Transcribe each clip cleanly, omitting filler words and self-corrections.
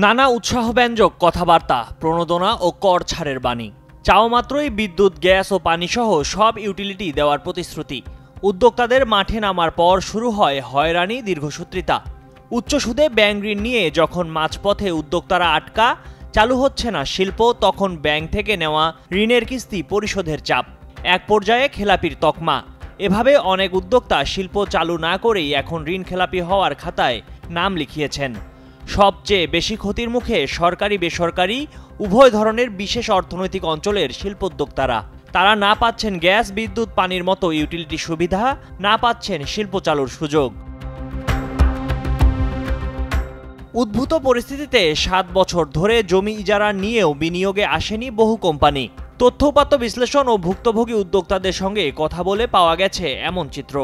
নানা উৎসাহব্যঞ্জক কথাবার্তা, প্রণোদনা ও কর ছাড়ের বাণী। চাওয়া মাত্রই বিদ্যুৎ, গ্যাস ও পানিসহ সব ইউটিলিটি দেওয়ার প্রতিশ্রুতি। উদ্যোক্তাদের মাঠে নামার পর শুরু হয় হয়রানি, দীর্ঘসূত্রিতা। উচ্চ সুদে ব্যাংক ঋণ নিয়ে যখন মাঝপথে উদ্যোক্তারা আটকা, চালু হচ্ছে না শিল্প, তখন ব্যাংক থেকে নেওয়া ঋণের কিস্তি পরিশোধের চাপ। এক পর্যায়ে খেলাপির তকমা। এভাবে অনেক উদ্যোক্তা শিল্প চালু না করেই এখন ঋণ খেলাপি হওয়ার খাতায় নাম লিখিয়েছেন। সবচেয়ে বেশি ক্ষতির মুখে সরকারি, বেসরকারি উভয় ধরনের বিশেষ অর্থনৈতিক অঞ্চলের শিল্পোদ্যোক্তারা। তারা না পাচ্ছেন গ্যাস, বিদ্যুৎ, পানির মতো ইউটিলিটি সুবিধা, না পাচ্ছেন শিল্প চালুর সুযোগ। উদ্ভূত পরিস্থিতিতে 7 বছর ধরে জমি ইজারা নিয়েও বিনিয়োগে আসেনি বহু কোম্পানি। তথ্যউপাত্ত বিশ্লেষণ ও ভুক্তভোগী উদ্যোক্তাদের সঙ্গে কথা বলে পাওয়া গেছে এমন চিত্র।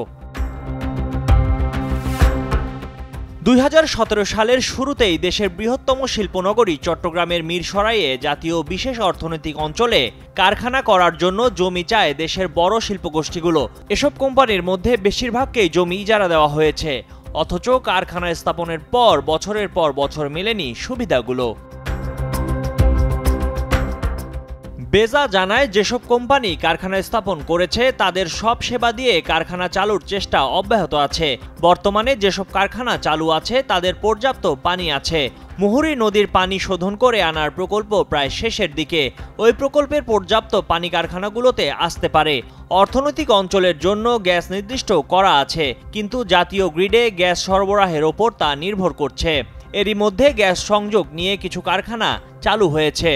2017 সালের শুরুতেই দেশের বৃহত্তম শিল্পনগরী চট্টগ্রামের মিরসরাইয়ে জাতীয় বিশেষ অর্থনৈতিক অঞ্চলে কারখানা করার জন্য জমি চায় দেশের বড় শিল্পগোষ্ঠীগুলো। এসব কোম্পানির মধ্যে বেশিরভাগকেই জমি ইজারা দেওয়া হয়েছে, অথচ কারখানা স্থাপনের পর বছরের পর বছর মেলেনি সুবিধাগুলো। বেজা জানায়, যেসব কোম্পানি কারখানা স্থাপন করেছে তাদের সব সেবা দিয়ে কারখানা চালুর চেষ্টা অব্যাহত আছে। বর্তমানে যেসব কারখানা চালু আছে তাদের পর্যাপ্ত পানি আছে। মুহুরী নদীর পানি শোধন করে আনার প্রকল্প প্রায় শেষের দিকে। ওই প্রকল্পের পর্যাপ্ত পানি কারখানাগুলোতে আসতে পারে। অর্থনৈতিক অঞ্চলের জন্য গ্যাস নির্দিষ্ট করা আছে, কিন্তু জাতীয় গ্রিডে গ্যাস সরবরাহের ওপর তা নির্ভর করছে। এরই মধ্যে গ্যাস সংযোগ নিয়ে কিছু কারখানা চালু হয়েছে।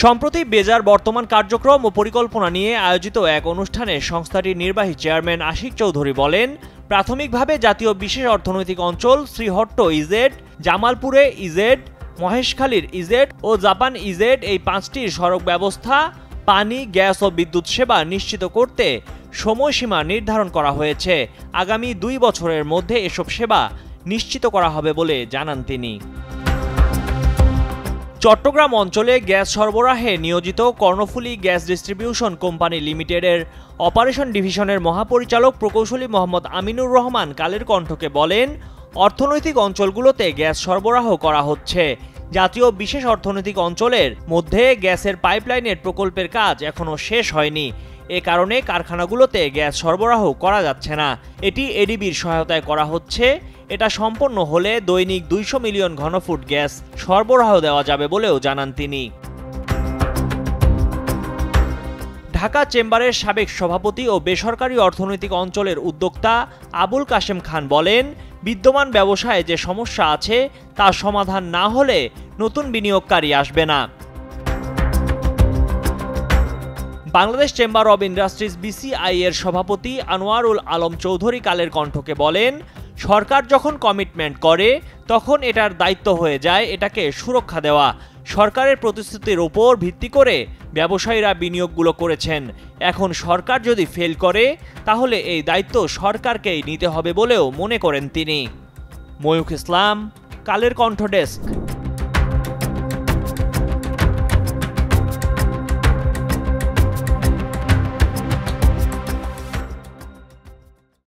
সম্প্রতি বেজার বর্তমান কার্যক্রম ও পরিকল্পনা নিয়ে আয়োজিত এক অনুষ্ঠানে সংস্থাটির নির্বাহী চেয়ারম্যান আশিক চৌধুরী বলেন, প্রাথমিকভাবে জাতীয় বিশেষ অর্থনৈতিক অঞ্চল, শ্রীহট্ট ইজেড, জামালপুরে ইজেড, মহেশখালীর ইজেড ও জাপান ইজেড, এই 5টির সড়ক ব্যবস্থা, পানি, গ্যাস ও বিদ্যুৎ সেবা নিশ্চিত করতে সময়সীমা নির্ধারণ করা হয়েছে। আগামী 2 বছরের মধ্যে এসব সেবা নিশ্চিত করা হবে বলে জানান তিনি। চট্টগ্রাম অঞ্চলে গ্যাস সরবরাহে নিয়োজিত কর্ণফুলী গ্যাস ডিস্ট্রিবিউশন কোম্পানি লিমিটেডের অপারেশন ডিভিশনের মহাপরিচালক প্রকৌশলী মোহাম্মদ আমিনুর রহমান কালের কণ্ঠকে বলেন, অর্থনৈতিক অঞ্চলগুলোতে গ্যাস সরবরাহ করা হচ্ছে। জাতীয় বিশেষ অর্থনৈতিক অঞ্চলের মধ্যে গ্যাসের পাইপলাইনের প্রকল্পের কাজ এখনও শেষ হয়নি। এ কারণে কারখানাগুলোতে গ্যাস সরবরাহ করা যাচ্ছে না। এটি এডিবির সহায়তায় করা হচ্ছে। এটা সম্পন্ন হলে দৈনিক 200 মিলিয়ন ঘনফুট গ্যাস সরবরাহ দেওয়া যাবে বলেও জানান তিনি। ঢাকা চেম্বারের সাবেক সভাপতি ও বেসরকারি অর্থনৈতিক অঞ্চলের উদ্যোক্তা আবুল কাশেম খান বলেন, বিদ্যমান ব্যবসায় যে সমস্যা আছে তার সমাধান না হলে নতুন বিনিয়োগকারী আসবে না। Bangladesh chamber of industries BCI এর সভাপতি আনোয়ারুল আলম চৌধুরী কালের কণ্ঠকে বলেন, সরকার যখন কমিটমেন্ট করে তখন এটার দায়িত্ব হয়ে যায় এটাকে সুরক্ষা দেওয়া। সরকারের প্রতিশ্রুতির উপর ভিত্তি করে ব্যবসায়ীরা বিনিয়োগগুলো করেছেন। এখন সরকার যদি ফেল করে তাহলে এই দায়িত্ব সরকারকেই নিতে হবে বলেও মনে করেন তিনি। ময়ূখ ইসলাম, কালের কণ্ঠ ডেস্ক।